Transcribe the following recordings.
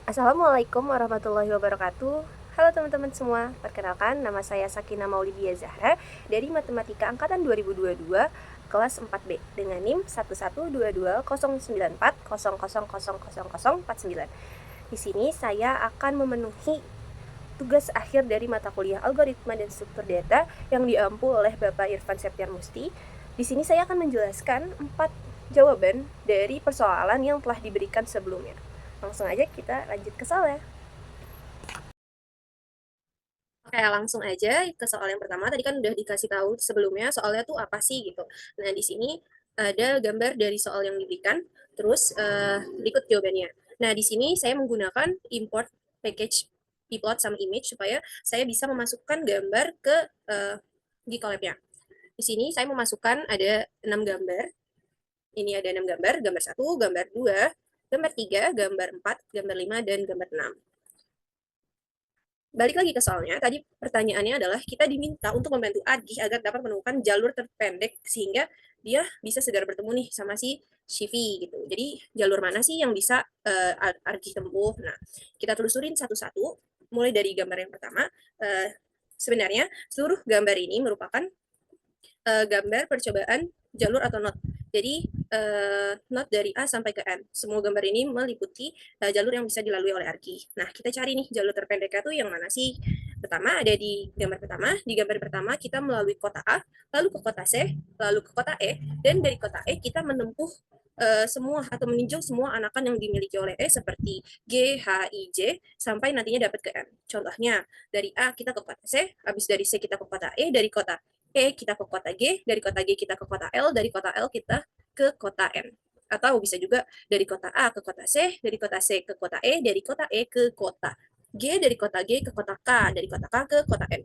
Assalamualaikum warahmatullahi wabarakatuh. Halo teman-teman semua, perkenalkan nama saya Sakina Maulidia Zahra dari Matematika Angkatan 2022 kelas 4B dengan NIM 112209400000049. Di sini saya akan memenuhi tugas akhir dari mata kuliah Algoritma dan Struktur Data yang diampu oleh Bapak Irfan Septian Musti. Di sini saya akan menjelaskan 4 jawaban dari persoalan yang telah diberikan sebelumnya. Langsung aja kita lanjut ke soalnya. Oke, langsung aja ke soal yang pertama. Tadi kan udah dikasih tahu sebelumnya soalnya tuh apa sih gitu. Nah, di sini ada gambar dari soal yang diberikan, terus berikut jawabannya. Nah, di sini saya menggunakan import package plot sama image supaya saya bisa memasukkan gambar ke di collab-nya. Di sini saya memasukkan ada 6 gambar. Ini ada 6 gambar, gambar 1, gambar 2, gambar 3, gambar 4, gambar 5, dan gambar 6. Balik lagi ke soalnya, tadi pertanyaannya adalah kita diminta untuk membantu Adi agar dapat menemukan jalur terpendek sehingga dia bisa segera bertemu nih sama si Shivi gitu. Jadi jalur mana sih yang bisa Argi tempuh? Nah, kita telusurin satu-satu, mulai dari gambar yang pertama. Sebenarnya seluruh gambar ini merupakan gambar percobaan jalur atau not. Jadi not dari A sampai ke N. Semua gambar ini meliputi jalur yang bisa dilalui oleh Arki. Nah, kita cari nih jalur terpendeknya tuh yang mana sih? Pertama ada di gambar pertama. Di gambar pertama kita melalui kota A, lalu ke kota C, lalu ke kota E, dan dari kota E kita menempuh semua atau meninjau semua anakan yang dimiliki oleh E seperti G, H, I, J sampai nantinya dapat ke N. Contohnya, dari A kita ke kota C, habis dari C kita ke kota E, dari kota E kita ke kota G, dari kota G kita ke kota L, dari kota L kita ke kota N. Atau bisa juga dari kota A ke kota C, dari kota C ke kota E, dari kota E ke kota G, dari kota G ke kota K, dari kota K ke kota N.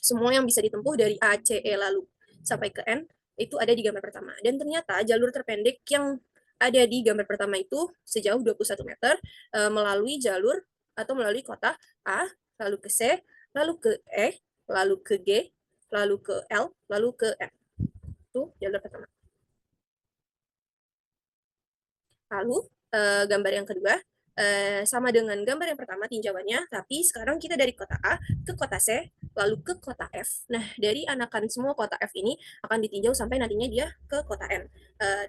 Semua yang bisa ditempuh dari A, C, E lalu sampai ke N itu ada di gambar pertama. Dan ternyata jalur terpendek yang ada di gambar pertama itu sejauh 21 meter melalui jalur atau melalui kota A, lalu ke C, lalu ke E, lalu ke G, lalu ke L, lalu ke M. Itu jalur pertama. Lalu gambar yang kedua sama dengan gambar yang pertama tinjauannya, tapi sekarang kita dari kota A ke kota C, lalu ke kota F. Nah, dari anakan semua kota F ini akan ditinjau sampai nantinya dia ke kota N.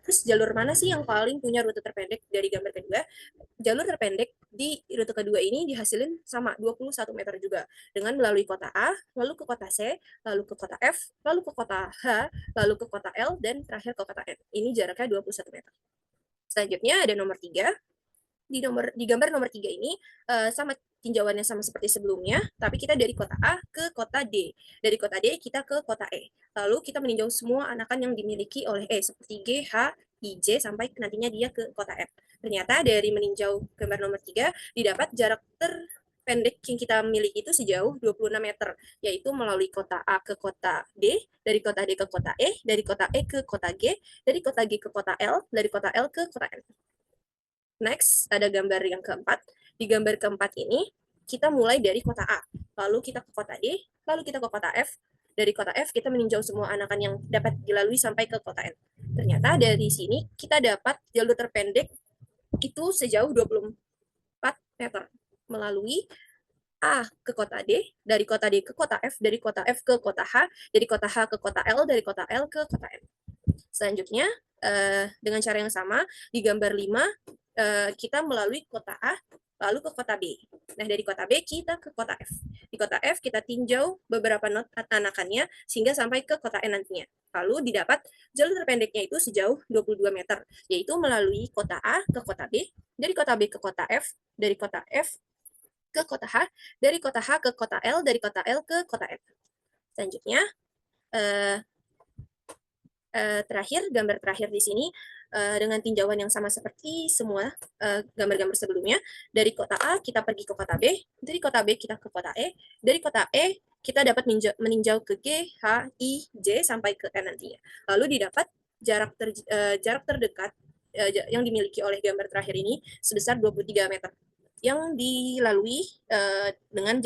Terus jalur mana sih yang paling punya rute terpendek dari gambar kedua? Jalur terpendek di rute kedua ini dihasilin sama 21 meter juga, dengan melalui kota A, lalu ke kota C, lalu ke kota F, lalu ke kota H, lalu ke kota L, dan terakhir ke kota N. Ini jaraknya 21 meter. Selanjutnya ada nomor 3. Di gambar nomor 3 ini sama tinjauannya sama seperti sebelumnya, tapi kita dari kota A ke kota D. Dari kota D kita ke kota E. Lalu kita meninjau semua anakan yang dimiliki oleh E seperti G, H, I, J sampai nantinya dia ke kota F. Ternyata dari meninjau gambar nomor 3 didapat jarak terpendek yang kita miliki itu sejauh 26 meter, yaitu melalui kota A ke kota D, dari kota D ke kota E, dari kota E ke kota G, dari kota G ke kota L, dari kota L ke kota N. Next, ada gambar yang keempat. Di gambar keempat ini, kita mulai dari kota A, lalu kita ke kota D, lalu kita ke kota F. Dari kota F, kita meninjau semua anakan yang dapat dilalui sampai ke kota N. Ternyata dari sini, kita dapat jalur terpendek itu sejauh 24 meter melalui A ke kota D, dari kota D ke kota F, dari kota F ke kota H, dari kota H ke kota L, dari kota L ke kota N. Selanjutnya, dengan cara yang sama, di gambar 5, kita melalui kota A, lalu ke kota B. Nah, dari kota B kita ke kota F. Di kota F kita tinjau beberapa not anakannya sehingga sampai ke kota N nantinya. Lalu didapat jalur terpendeknya itu sejauh 22 meter, yaitu melalui kota A ke kota B, dari kota B ke kota F, dari kota F ke kota H, dari kota H ke kota L, dari kota L ke kota N. Selanjutnya, terakhir, gambar terakhir di sini dengan tinjauan yang sama seperti semua gambar-gambar sebelumnya. Dari kota A kita pergi ke kota B, dari kota B kita ke kota E, dari kota E kita dapat meninjau ke G, H, I, J sampai ke N nantinya. Lalu didapat jarak terdekat yang dimiliki oleh gambar terakhir ini sebesar 23 meter yang dilalui dengan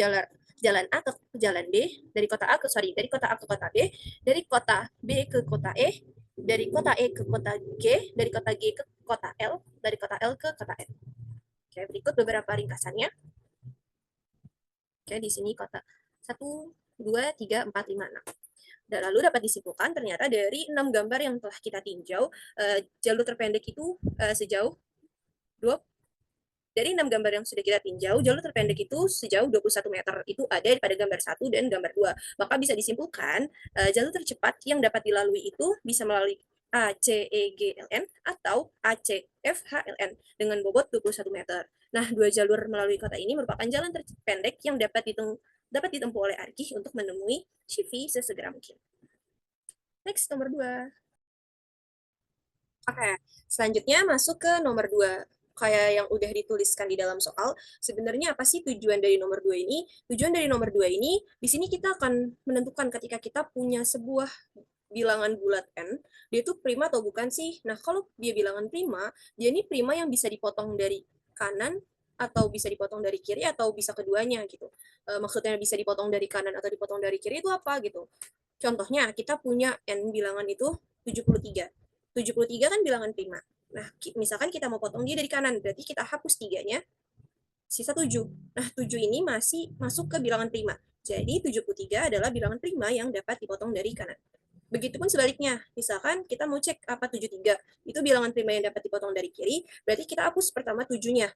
jalan A ke jalan B, dari kota A ke dari kota A ke kota B, dari kota B ke kota E, dari kota E ke kota G, dari kota G ke kota L, dari kota L ke kota N. Oke, berikut beberapa ringkasannya. Oke, di sini kotak 1, 2, 3, 4, 5, 6. Dan lalu dapat disimpulkan ternyata dari 6 gambar yang telah kita tinjau, jalur terpendek itu sejauh 2, dari 6 gambar yang sudah kita tinjau, jalur terpendek itu sejauh 21 meter. Itu ada pada gambar 1 dan gambar 2. Maka bisa disimpulkan, jalur tercepat yang dapat dilalui itu bisa melalui ACEGLN atau ACFHLN dengan bobot 21 meter. Nah, dua jalur melalui kota ini merupakan jalan terpendek yang dapat ditempuh oleh Argih untuk menemui Shivi sesegera mungkin. Next, nomor 2. Oke, selanjutnya masuk ke nomor 2. Kayak yang udah dituliskan di dalam soal, sebenarnya apa sih tujuan dari nomor 2 ini? Tujuan dari nomor 2 ini, di sini kita akan menentukan ketika kita punya sebuah bilangan bulat n, dia itu prima atau bukan sih? Nah, kalau dia bilangan prima, dia ini prima yang bisa dipotong dari kanan atau bisa dipotong dari kiri atau bisa keduanya gitu. Maksudnya bisa dipotong dari kanan atau dipotong dari kiri itu apa gitu. Contohnya, kita punya n bilangan itu 73. 73 kan bilangan prima. Nah, misalkan kita mau potong dia dari kanan, berarti kita hapus 3-nya, sisa 7. Nah, 7 ini masih masuk ke bilangan prima. Jadi, 73 adalah bilangan prima yang dapat dipotong dari kanan. Begitupun sebaliknya, misalkan kita mau cek apa 73, itu bilangan prima yang dapat dipotong dari kiri, berarti kita hapus pertama 7-nya.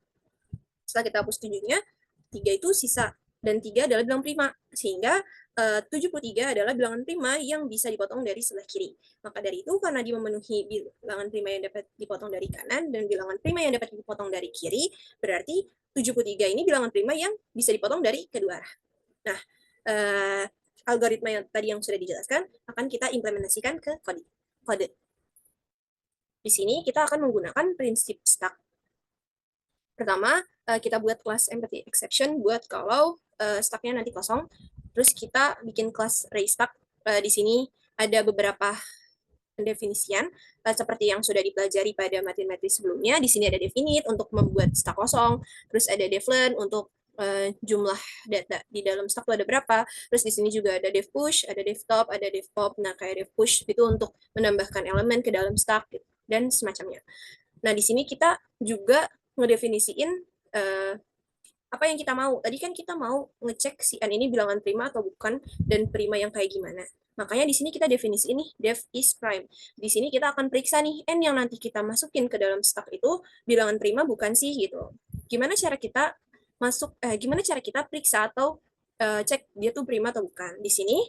Setelah kita hapus 7-nya, 3 itu sisa, dan 3 adalah bilangan prima, sehingga 73 adalah bilangan prima yang bisa dipotong dari sebelah kiri. Maka dari itu, karena dia memenuhi bilangan prima yang dapat dipotong dari kanan, dan bilangan prima yang dapat dipotong dari kiri, berarti 73 ini bilangan prima yang bisa dipotong dari kedua arah. Nah, algoritma yang tadi yang sudah dijelaskan akan kita implementasikan ke kode. Di sini kita akan menggunakan prinsip stack. Pertama, kita buat kelas empathy exception buat kalau stacknya nanti kosong. Terus kita bikin kelas raystack. Di sini ada beberapa pendefinisian seperti yang sudah dipelajari pada materi-materi sebelumnya. Di sini ada definite untuk membuat stack kosong, terus ada devlen untuk jumlah data di dalam stack itu ada berapa. Terus di sini juga ada dev push, ada dev top, ada dev pop. Nah, kayak dev push itu untuk menambahkan elemen ke dalam stack gitu, dan semacamnya. Nah, di sini kita juga ngedefinisiin apa yang kita mau. Tadi kan kita mau ngecek si n ini bilangan prima atau bukan, dan prima yang kayak gimana. Makanya di sini kita definisi ini def is prime. Di sini kita akan periksa nih n yang nanti kita masukin ke dalam stack itu bilangan prima bukan sih gitu. Gimana cara kita gimana cara kita periksa atau cek dia tuh prima atau bukan. Di sini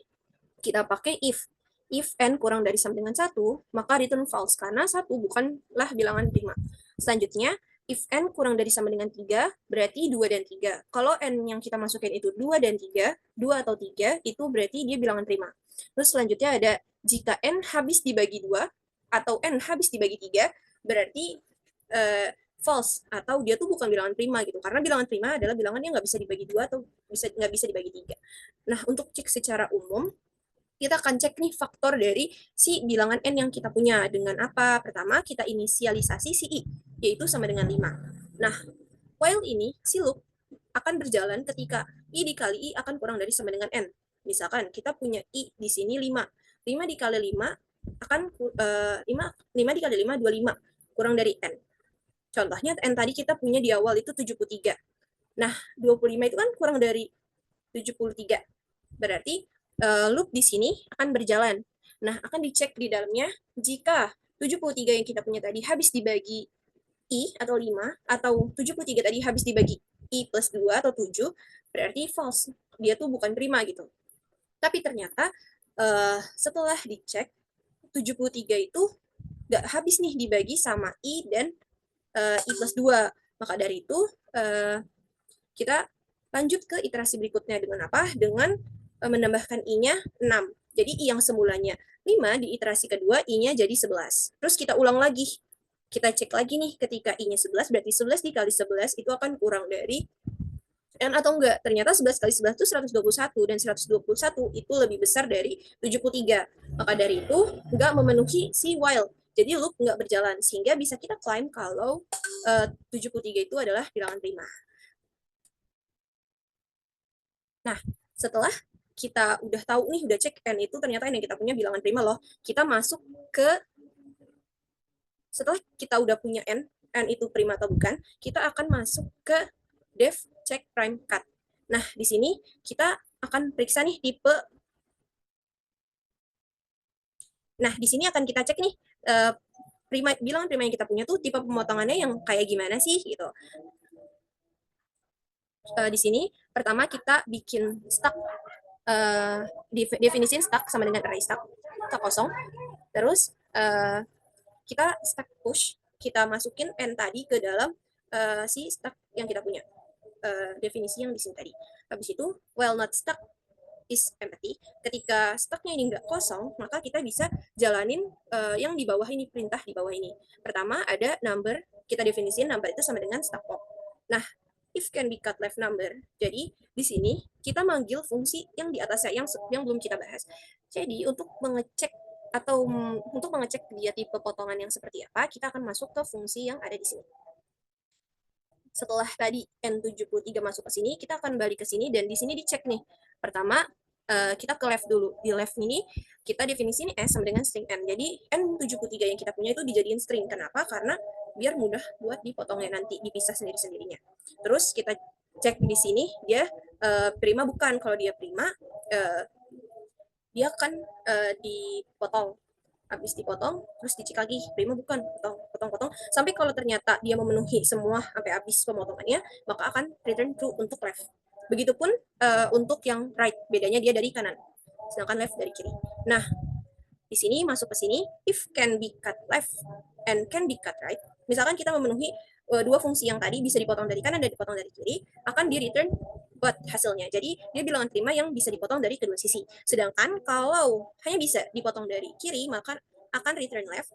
kita pakai if. If n kurang dari sama dengan 1, maka return false karena 1 bukanlah bilangan prima. Selanjutnya, if n kurang dari sama dengan 3, berarti 2 dan 3. Kalau n yang kita masukin itu 2 dan 3, 2 atau 3, itu berarti dia bilangan prima. Terus selanjutnya ada jika n habis dibagi 2 atau n habis dibagi 3, berarti false atau dia tuh bukan bilangan prima gitu. Karena bilangan prima adalah bilangan yang nggak bisa dibagi 2 atau nggak bisa dibagi 3. Nah, untuk cek secara umum, kita akan cek nih faktor dari si bilangan n yang kita punya dengan apa. Pertama, kita inisialisasi si i, yaitu sama dengan 5. Nah, while ini, si loop akan berjalan ketika i dikali i akan kurang dari sama dengan n. Misalkan kita punya i di sini 5. 5 dikali 5 akan 5 dikali 5 25 kurang dari n. Contohnya n tadi kita punya di awal itu 73. Nah, 25 itu kan kurang dari 73. Berarti loop di sini akan berjalan. Nah, akan dicek di dalamnya jika 73 yang kita punya tadi habis dibagi i atau 5, atau 73 tadi habis dibagi i plus 2 atau 7, berarti false. Dia tuh bukan prima gitu. Tapi ternyata setelah dicek, 73 itu nggak habis nih dibagi sama i dan i plus 2. Maka dari itu, kita lanjut ke iterasi berikutnya dengan apa? Dengan menambahkan i-nya 6. Jadi i yang semulanya 5 di iterasi kedua i-nya jadi 11. Terus kita ulang lagi. Kita cek lagi nih ketika i-nya 11 berarti 11 dikali 11 itu akan kurang dari n atau enggak. Ternyata 11 kali 11 itu 121 dan 121 itu lebih besar dari 73. Maka dari itu enggak memenuhi si while. Jadi loop enggak berjalan sehingga bisa kita claim kalau 73 itu adalah bilangan prima. Nah, setelah kita udah tahu nih, udah cek n itu ternyata n yang kita punya bilangan prima loh. Kita masuk ke, setelah kita udah punya n n itu prima atau bukan, kita akan masuk ke def check prime cut. Nah, di sini kita akan periksa nih tipe. Nah, di sini akan kita cek nih bilangan prima yang kita punya tuh tipe pemotongannya yang kayak gimana sih gitu. Di sini pertama kita bikin stuck, definisiin stuck sama dengan array stuck kosong. Terus kita stack push, kita masukin n tadi ke dalam si stuck yang kita punya, definisi yang di sini tadi. Habis itu while not stuck is empty, ketika stucknya ini nggak kosong, maka kita bisa jalanin yang di bawah ini, perintah di bawah ini. Pertama ada number, kita definisiin number itu sama dengan stuck pop. Nah, if can be cut left number, jadi di sini kita manggil fungsi yang di atasnya, yang belum kita bahas. Jadi untuk mengecek atau untuk mengecek dia tipe potongan yang seperti apa, kita akan masuk ke fungsi yang ada di sini. Setelah tadi N73 masuk ke sini, kita akan balik ke sini dan di sini dicek nih. Pertama, kita ke left dulu. Di left ini kita definisi ini S sama dengan string N. Jadi N73 yang kita punya itu dijadiin string. Kenapa? Karena biar mudah buat dipotongnya nanti, dipisah sendiri-sendirinya. Terus kita cek di sini, dia prima bukan. Kalau dia prima, dia akan dipotong. Habis dipotong, terus dicek lagi, prima bukan, potong, sampai kalau ternyata dia memenuhi semua sampai habis pemotongannya, maka akan return true untuk left. Begitupun untuk yang right, bedanya dia dari kanan, sedangkan left dari kiri. Nah, di sini masuk ke sini, if can be cut left and can be cut right, misalkan kita memenuhi dua fungsi yang tadi bisa dipotong dari kanan dan dipotong dari kiri, akan di return buat hasilnya. Jadi dia bilangan prima yang bisa dipotong dari kedua sisi. Sedangkan kalau hanya bisa dipotong dari kiri, maka akan return left,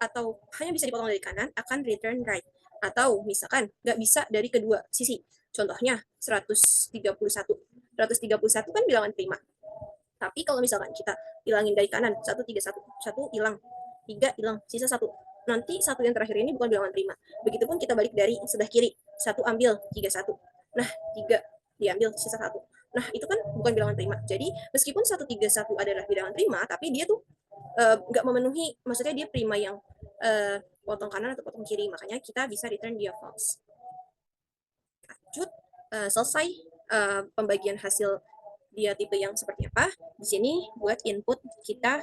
atau hanya bisa dipotong dari kanan, akan return right. Atau misalkan nggak bisa dari kedua sisi. Contohnya 131. 131 kan bilangan prima. Tapi kalau misalkan kita hilangin dari kanan, 131, 1 hilang, 3 hilang, sisa 1. Nanti 1 yang terakhir ini bukan bilangan prima. Begitupun kita balik dari sebelah kiri, 1 ambil, 31. Nah, 3 diambil, sisa 1. Nah, itu kan bukan bilangan prima. Jadi, meskipun 131 adalah bilangan prima, tapi dia tuh nggak memenuhi, maksudnya dia prima yang potong kanan atau potong kiri. Makanya kita bisa return dia false. Lanjut, selesai pembagian hasil dia tipe yang seperti apa. Di sini buat input kita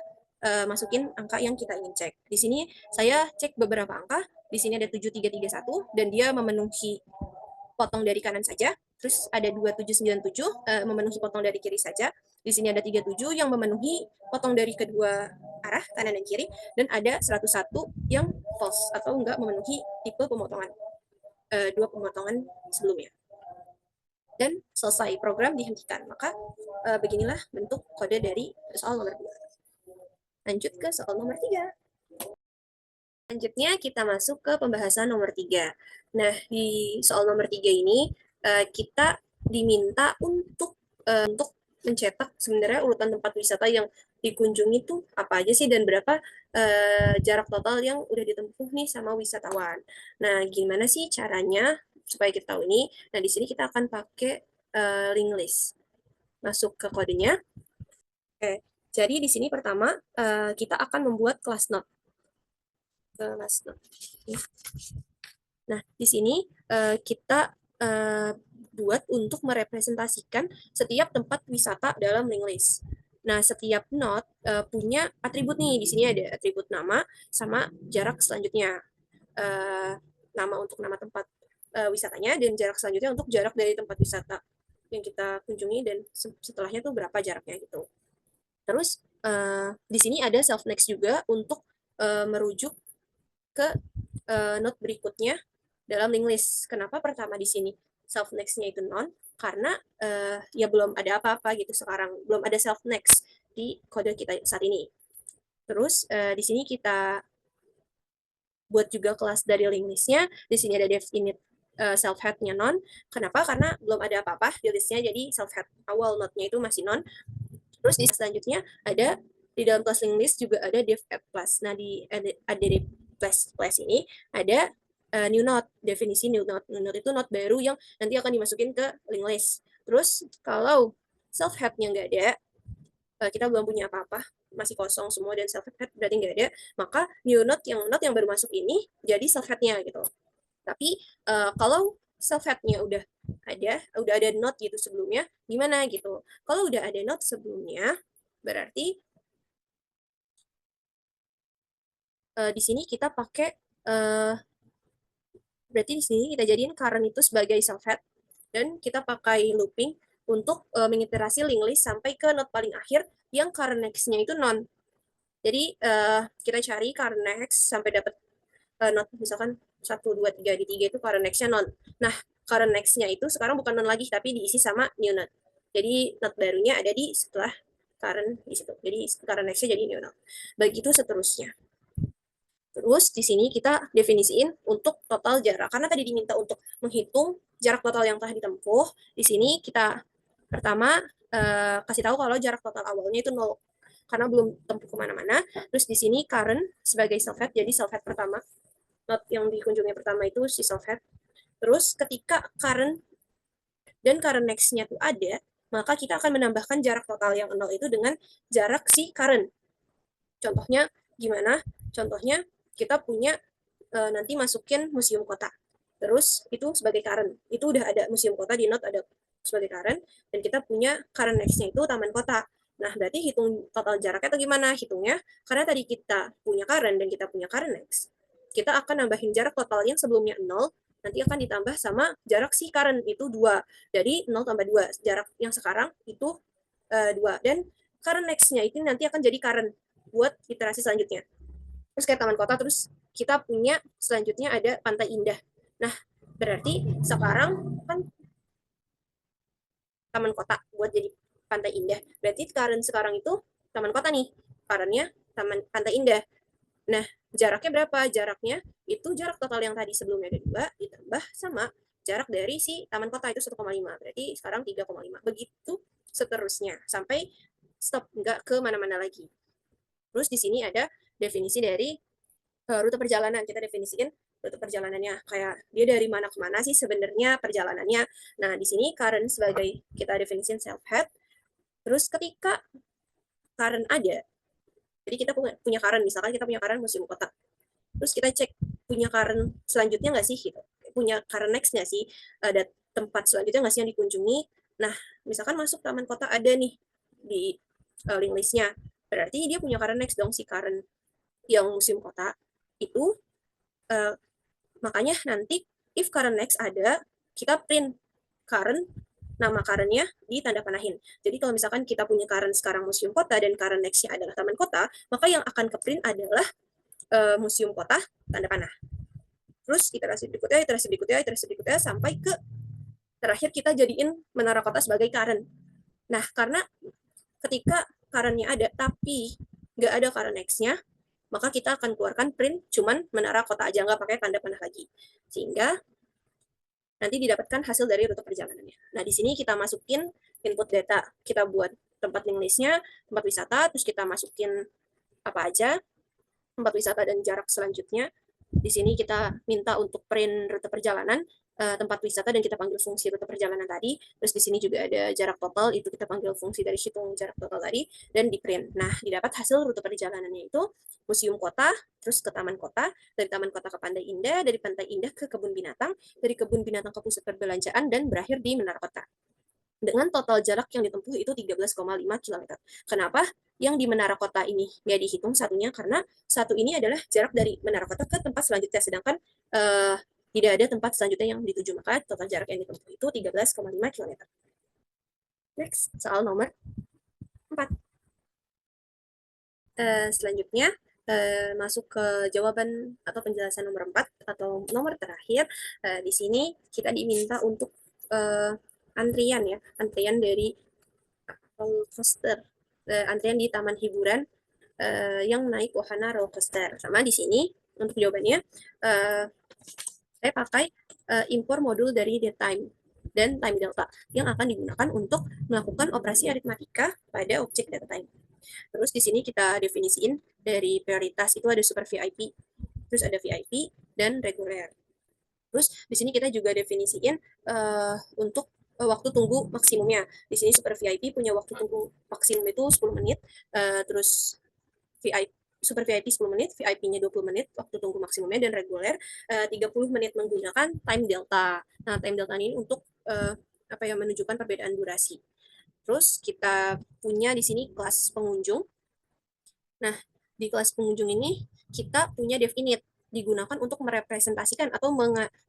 masukin angka yang kita ingin cek. Di sini saya cek beberapa angka. Di sini ada 7331 dan dia memenuhi potong dari kanan saja. Terus ada 2797 memenuhi potong dari kiri saja. Di sini ada 37 yang memenuhi potong dari kedua arah, kanan dan kiri. Dan ada 101 yang false atau enggak memenuhi tipe pemotongan, dua pemotongan sebelumnya. Dan selesai, program dihentikan. Maka beginilah bentuk kode dari soal nomor 2. Lanjut ke soal nomor 3. Selanjutnya kita masuk ke pembahasan nomor 3. Nah, di soal nomor 3 ini kita diminta untuk mencetak sebenarnya urutan tempat wisata yang dikunjungi tuh apa aja sih dan berapa jarak total yang udah ditempuh nih sama wisatawan. Nah, gimana sih caranya supaya kita tahu ini? Nah, di sini kita akan pakai link list. Masuk ke kodenya. Oke, jadi di sini pertama kita akan membuat class node. Nah, di sini kita buat untuk merepresentasikan setiap tempat wisata dalam link list. Nah, setiap node punya atribut nih. Di sini ada atribut nama sama jarak selanjutnya. Nama untuk nama tempat wisatanya dan jarak selanjutnya untuk jarak dari tempat wisata yang kita kunjungi dan setelahnya tuh berapa jaraknya gitu. Terus di sini ada self next juga untuk merujuk ke node berikutnya dalam link list. Kenapa pertama di sini self next-nya itu non? Karena ya belum ada apa-apa gitu sekarang, belum ada self next di kode kita saat ini. Terus di sini kita buat juga kelas dari link list-nya. Di sini ada def init self head-nya non. Kenapa? Karena belum ada apa-apa di list-nya, jadi self head awal node-nya itu masih non. Terus di selanjutnya ada di dalam kelas link list juga ada def add class. Nah, di add class ini ada new node, definisi new node. New node itu node baru yang nanti akan dimasukin ke link list. Terus kalau self head-nya nggak ada, kita belum punya apa-apa, masih kosong semua dan self head berarti nggak ada, maka new node yang baru masuk ini jadi self head-nya gitu. Tapi kalau self-head-nya udah ada note gitu sebelumnya, gimana gitu. Kalau udah ada note sebelumnya, berarti di sini kita pakai berarti di sini kita jadiin current itu sebagai self-head dan kita pakai looping untuk mengiterasi link list sampai ke note paling akhir yang current next-nya itu non. Jadi kita cari current next sampai dapat note misalkan 1, 2, 3 di 3 itu current next-nya non. Nah, current next-nya itu sekarang bukan non lagi tapi diisi sama new note. Jadi note barunya ada di setelah current di situ. Jadi current next-nya jadi new note. Begitu seterusnya. Terus di sini kita definisiin untuk total jarak. Karena tadi diminta untuk menghitung jarak total yang telah ditempuh. Di sini kita pertama kasih tahu kalau jarak total awalnya itu 0. Karena belum tempuh kemana-mana. Terus di sini current sebagai self-head. Jadi self-head pertama. Node yang dikunjungi pertama itu si self-head. Terus ketika current dan current next-nya itu ada, maka kita akan menambahkan jarak total yang 0 itu dengan jarak si current. Contohnya gimana? Contohnya kita punya nanti masukin museum kota. Terus itu sebagai current. Itu udah ada museum kota di note ada sebagai current dan kita punya current next-nya itu taman kota. Nah, berarti hitung total jaraknya atau gimana? Hitungnya karena tadi kita punya current dan kita punya current next. Kita akan nambahin jarak total yang sebelumnya 0, nanti akan ditambah sama jarak si current itu 2. Jadi 0 tambah 2. Jarak yang sekarang itu 2. Dan current next-nya itu nanti akan jadi current buat iterasi selanjutnya. Terus kayak taman kota, terus kita punya selanjutnya ada Pantai Indah. Nah, berarti sekarang kan taman kota buat jadi Pantai Indah. Berarti sekarang itu taman kota nih. Currentnya taman Pantai Indah. Nah, jaraknya berapa? Jaraknya itu jarak total yang tadi sebelumnya ada 2 ditambah sama jarak dari si taman kota itu 1,5. Berarti sekarang 3,5. Begitu seterusnya sampai stop, nggak ke mana-mana lagi. Terus di sini ada definisi dari rute perjalanan. Kita definisiin rute perjalanannya. Kayak dia dari mana ke mana sih sebenarnya perjalanannya. Nah, di sini current sebagai kita definisiin self-head. Terus ketika current ada, jadi kita punya current, misalkan kita punya current museum kota. Terus kita cek punya current selanjutnya nggak sih gitu. Punya current next nggak sih, ada tempat selanjutnya nggak sih yang dikunjungi. Nah, misalkan masuk taman kota ada nih di link listnya, berarti dia punya current next dong si current yang museum kota itu. uh, Makanya nanti if current next ada, kita print current, nama currentnya ditanda panahin. Jadi kalau misalkan kita punya current sekarang museum kota dan current next-nya adalah taman kota, maka yang akan ke print adalah museum kota tanda panah. Terus iterasi berikutnya sampai ke terakhir kita jadiin menara kota sebagai current. Nah, karena ketika current-nya ada tapi nggak ada current next-nya, maka kita akan keluarkan print cuman menara kota aja, nggak pakai tanda panah lagi. Sehingga nanti didapatkan hasil dari rute perjalanannya. Nah, di sini kita masukin input data. Kita buat tempat link list-nya, tempat wisata, terus kita masukin apa aja, tempat wisata dan jarak selanjutnya. Di sini kita minta untuk print rute perjalanan tempat wisata dan kita panggil fungsi rute perjalanan tadi. Terus di sini juga ada jarak total, itu kita panggil fungsi dari hitung jarak total tadi dan di print. Nah, didapat hasil rute perjalanannya itu museum kota, terus ke taman kota, dari taman kota ke Pantai Indah, dari Pantai Indah ke kebun binatang, dari kebun binatang ke pusat perbelanjaan dan berakhir di menara kota. Dengan total jarak yang ditempuh itu 13,5 km. Kenapa yang di Menara Kota ini nggak dihitung satunya? Karena satu ini adalah jarak dari Menara Kota ke tempat selanjutnya, sedangkan tidak ada tempat selanjutnya yang dituju, maka total jarak yang ditempuh itu 13,5 km. Next, soal nomor 4. Selanjutnya, masuk ke jawaban atau penjelasan nomor 4 atau nomor terakhir. Di sini kita diminta untuk antrian ya, antrian dari roller coaster, antrian di taman hiburan yang naik wahana roller coaster. Sama di sini untuk jawabannya saya pakai impor modul dari datetime dan time delta yang akan digunakan untuk melakukan operasi aritmatika pada objek datetime. Terus di sini kita definisiin dari prioritas itu ada super VIP, terus ada VIP dan reguler. Terus di sini kita juga definisiin untuk waktu tunggu maksimumnya. Di sini super VIP punya waktu tunggu maksimum itu 10 menit, terus VIP super VIP 10 menit, VIP-nya 20 menit, waktu tunggu maksimumnya, dan reguler 30 menit menggunakan time delta. Nah, time delta ini untuk menunjukkan perbedaan durasi. Terus kita punya di sini kelas pengunjung. Nah, di kelas pengunjung ini kita punya dev init digunakan untuk merepresentasikan atau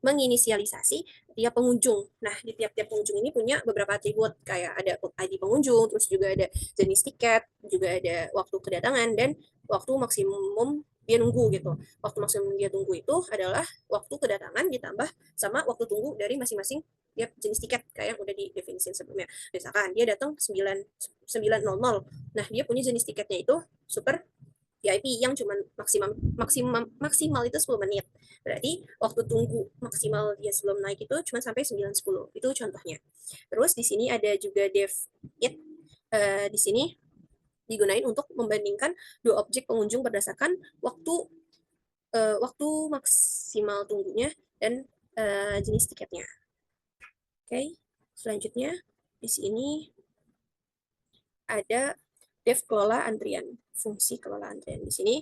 menginisialisasi tiap pengunjung. Nah, di tiap-tiap pengunjung ini punya beberapa atribut, kayak ada ID pengunjung, terus juga ada jenis tiket, juga ada waktu kedatangan, dan waktu maksimum dia nunggu gitu. Waktu maksimum dia tunggu itu adalah waktu kedatangan ditambah sama waktu tunggu dari masing-masing tiap jenis tiket kayak yang udah didefinisikan sebelumnya. Misalkan dia datang 9.00. Nah, dia punya jenis tiketnya itu super VIP yang cuma maksimal itu 10 menit. Berarti waktu tunggu maksimal dia sebelum naik itu cuma sampai 9.10. Itu contohnya. Terus di sini ada juga dev it. Di sini digunain untuk membandingkan dua objek pengunjung berdasarkan waktu maksimal tunggunya dan jenis tiketnya. Oke, selanjutnya di sini ada dev kelola antrian, fungsi kelola antrian. Di sini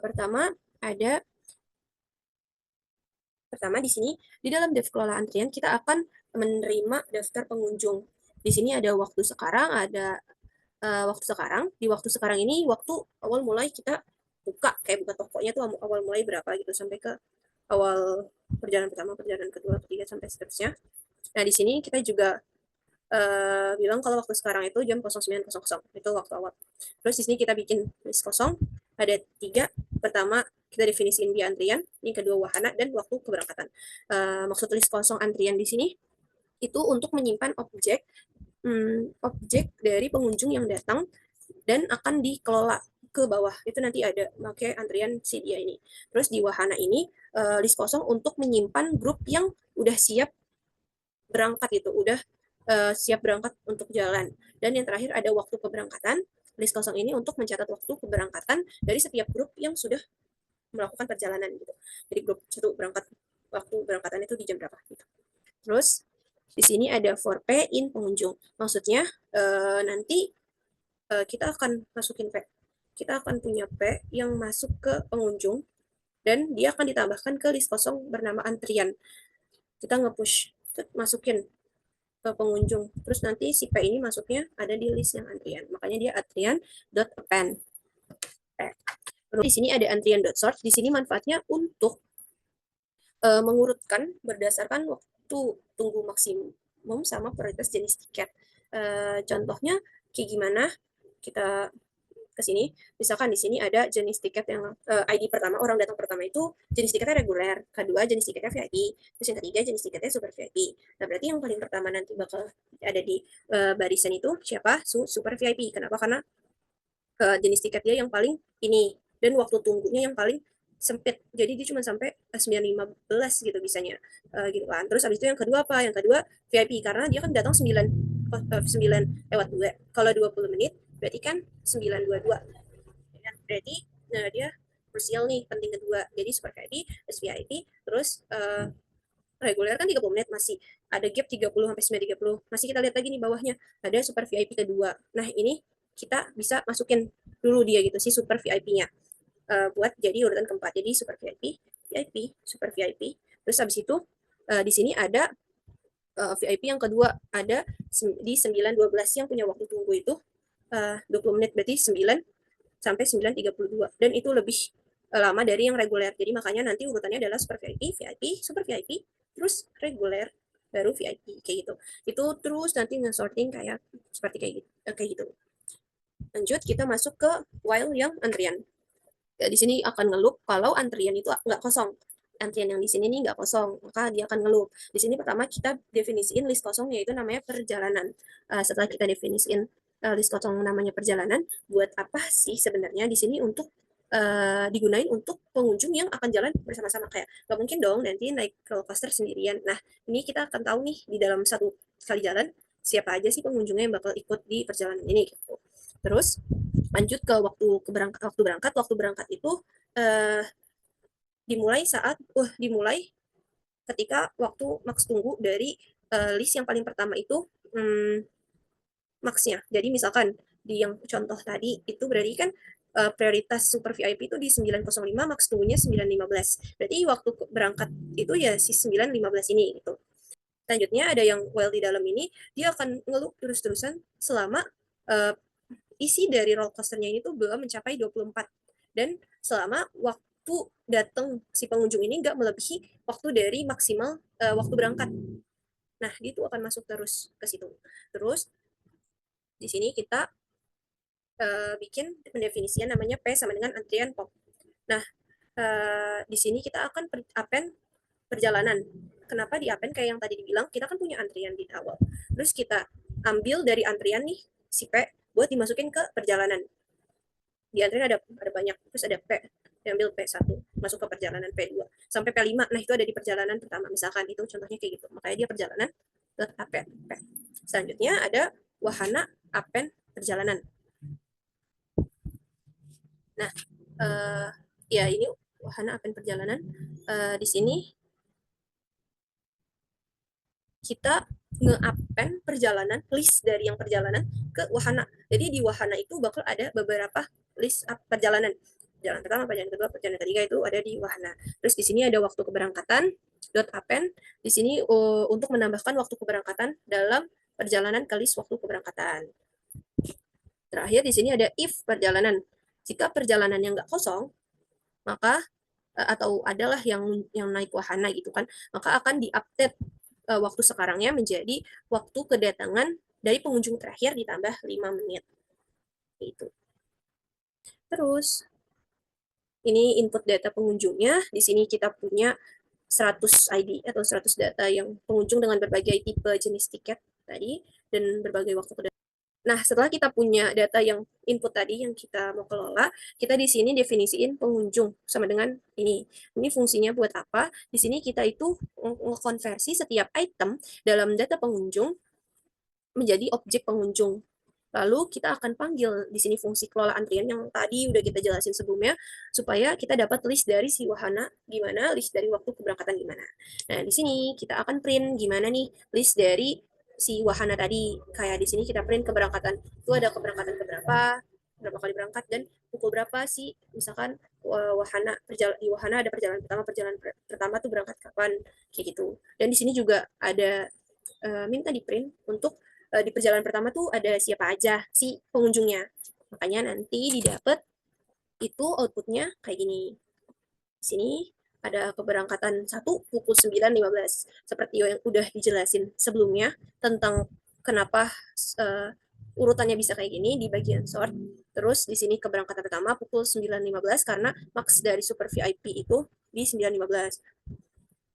pertama di sini di dalam dev kelola antrian kita akan menerima daftar pengunjung. Di sini ada waktu sekarang, ada waktu sekarang. Di waktu sekarang ini waktu awal mulai kita buka, kayak buka tokonya tuh awal mulai berapa gitu sampai ke awal perjalanan pertama, perjalanan kedua, ketiga sampai seterusnya. Nah, di sini kita juga bilang kalau waktu sekarang itu jam 09.00 itu waktu awal. Terus di sini kita bikin list kosong, ada 3. Pertama kita definisiin di antrian, ini kedua wahana, dan waktu keberangkatan. Maksud list kosong antrian di sini itu untuk menyimpan objek dari pengunjung yang datang dan akan dikelola ke bawah. Itu nanti ada pakai antrian si dia ini. Terus di wahana ini list kosong untuk menyimpan grup yang udah siap berangkat gitu, udah siap berangkat untuk jalan. Dan yang terakhir ada waktu keberangkatan. List kosong ini untuk mencatat waktu keberangkatan dari setiap grup yang sudah melakukan perjalanan gitu. Jadi grup satu berangkat, waktu berangkatan itu di jam berapa gitu. Terus di sini ada for P in pengunjung. Maksudnya nanti kita akan masukin P. Kita akan punya P yang masuk ke pengunjung dan dia akan ditambahkan ke list kosong bernama antrian. Kita nge-push, masukin ke pengunjung. Terus nanti si P ini masuknya ada di list yang antrian. Makanya dia antrian.append. Terus di sini ada antrian.sort. Di sini manfaatnya untuk mengurutkan berdasarkan waktu tunggu maksimum sama prioritas jenis tiket. Contohnya kayak gimana? Kita ke sini, misalkan di sini ada jenis tiket yang ID pertama, orang datang pertama itu jenis tiketnya reguler, kedua jenis tiketnya VIP, terus yang ketiga jenis tiketnya super VIP. Nah, berarti yang paling pertama nanti bakal ada di barisan itu siapa? Super VIP. Kenapa? Karena jenis tiket dia yang paling ini, dan waktu tunggunya yang paling sempit. Jadi dia cuma sampai 9.15 gitu bisanya. Gitu kan. Terus habis itu yang kedua apa? Yang kedua VIP karena dia kan datang 9:02. Kalau 20 menit berarti kan 9:22. Ya, berarti dia krusial nih, penting kedua. Jadi super VIP, VIP, terus reguler kan 30 menit, masih ada gap 30 sampai 9.30. Masih kita lihat lagi nih bawahnya, ada super VIP kedua. Nah, ini kita bisa masukin dulu dia gitu, si super VIP-nya. Buat jadi urutan keempat. Jadi super VIP, VIP, super VIP. Terus habis itu di sini ada VIP yang kedua, ada di 9.12 yang punya waktu tunggu itu 20 menit, berarti 9 sampai 9.32. Dan itu lebih lama dari yang reguler. Jadi makanya nanti urutannya adalah super VIP, VIP, super VIP, terus reguler, baru VIP kayak gitu. Itu terus nanti nge-sorting kayak seperti kayak gitu. Lanjut kita masuk ke while yang antrian. Ya, di sini akan ngeloop kalau antrian itu nggak kosong. Antrian yang di sini nih nggak kosong, maka dia akan ngeloop. Di sini pertama kita definisiin list kosong, yaitu namanya perjalanan. Setelah kita definisiin list kosong namanya perjalanan, buat apa sih sebenarnya di sini? Untuk digunain untuk pengunjung yang akan jalan bersama-sama. Kayak nggak mungkin dong nanti naik roller coaster sendirian. Nah, ini kita akan tahu nih di dalam satu kali jalan siapa aja sih pengunjungnya yang bakal ikut di perjalanan ini gitu. Terus lanjut ke waktu berangkat itu dimulai ketika waktu max tunggu dari list yang paling pertama itu maxnya. Jadi misalkan di yang contoh tadi itu berarti kan prioritas super VIP itu di 9.05, max tunggunya 9.15. Berarti waktu berangkat itu ya si 9.15 ini gitu. Selanjutnya ada yang well di dalam ini, dia akan ngelup terus-terusan selama uh, isi dari roller coasternya ini tuh belum mencapai 24. Dan selama waktu datang si pengunjung ini nggak melebihi waktu dari maksimal waktu berangkat. Nah, dia tuh akan masuk terus ke situ. Terus di sini kita bikin pendefinisian namanya P sama dengan antrian POP. Nah, di sini kita akan append perjalanan. Kenapa di append kayak yang tadi dibilang, kita kan punya antrian di awal. Terus kita ambil dari antrian nih, si P, buat dimasukin ke perjalanan. Di antrian ada banyak, terus ada P, diambil P1, masuk ke perjalanan P2, sampai P5, nah itu ada di perjalanan pertama, misalkan itu contohnya kayak gitu. Makanya dia perjalanan ke append P. Selanjutnya ada wahana append perjalanan. Nah, ya ini wahana append perjalanan. Di sini kita nge-append perjalanan, list dari yang perjalanan ke wahana. Jadi di wahana itu bakal ada beberapa list perjalanan. Perjalanan pertama, perjalanan kedua, perjalanan ketiga itu ada di wahana. Terus di sini ada waktu keberangkatan, dot append. Di sini untuk menambahkan waktu keberangkatan dalam perjalanan ke list waktu keberangkatan. Terakhir di sini ada if perjalanan. Jika perjalanan yang nggak kosong, maka atau adalah yang naik wahana gitu kan, maka akan diupdate waktu sekarangnya menjadi waktu kedatangan dari pengunjung terakhir ditambah 5 menit. Itu. Terus ini input data pengunjungnya. Di sini kita punya 100 ID atau 100 data yang pengunjung dengan berbagai tipe jenis tiket tadi dan berbagai waktu kedatangan. Nah, setelah kita punya data yang input tadi yang kita mau kelola, kita di sini definisiin pengunjung sama dengan ini. Ini fungsinya buat apa? Di sini kita itu ngekonversi setiap item dalam data pengunjung menjadi objek pengunjung. Lalu kita akan panggil di sini fungsi kelola antrian yang tadi udah kita jelasin sebelumnya supaya kita dapat list dari si wahana gimana, list dari waktu keberangkatan gimana. Nah, di sini kita akan print gimana nih list dari si wahana tadi. Kayak di sini kita print keberangkatan. Itu ada keberangkatan berapa kali berangkat dan pukul berapa sih misalkan di wahana ada perjalanan pertama tuh berangkat kapan kayak gitu. Dan di sini juga ada minta di print untuk di perjalanan pertama tuh ada siapa aja si pengunjungnya. Makanya nanti didapat itu outputnya kayak gini. Di sini ada keberangkatan 1 pukul 9.15. Seperti yang udah dijelasin sebelumnya tentang kenapa urutannya bisa kayak gini di bagian sort. Terus di sini keberangkatan pertama pukul 9.15 karena max dari super VIP itu di 9.15.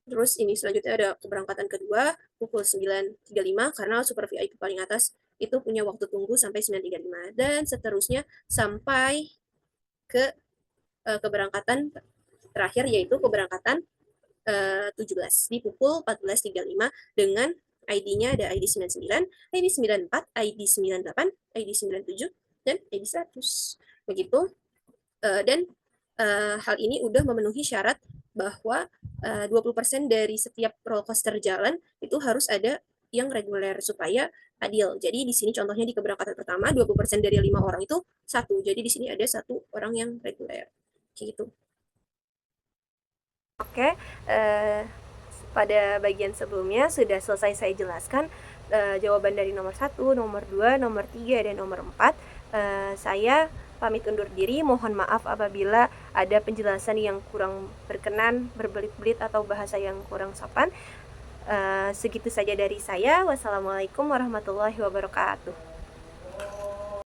Terus ini selanjutnya ada keberangkatan kedua pukul 9.35 karena super VIP paling atas itu punya waktu tunggu sampai 9.35 dan seterusnya sampai ke keberangkatan terakhir yaitu keberangkatan 17 di pukul 14.35 dengan ID-nya ada ID 99, ID 94, ID 98, ID 97, dan ID 100. Begitu. Dan hal ini udah memenuhi syarat bahwa 20% dari setiap roller coaster jalan itu harus ada yang reguler supaya adil. Jadi di sini contohnya di keberangkatan pertama 20% dari 5 orang itu satu. Jadi di sini ada 1 orang yang reguler. Kayak gitu. Oke, pada bagian sebelumnya sudah selesai saya jelaskan jawaban dari nomor 1, nomor 2, nomor 3, dan nomor 4. Saya pamit undur diri, mohon maaf apabila ada penjelasan yang kurang berkenan, berbelit-belit atau bahasa yang kurang sopan. Segitu saja dari saya. Wassalamualaikum warahmatullahi wabarakatuh.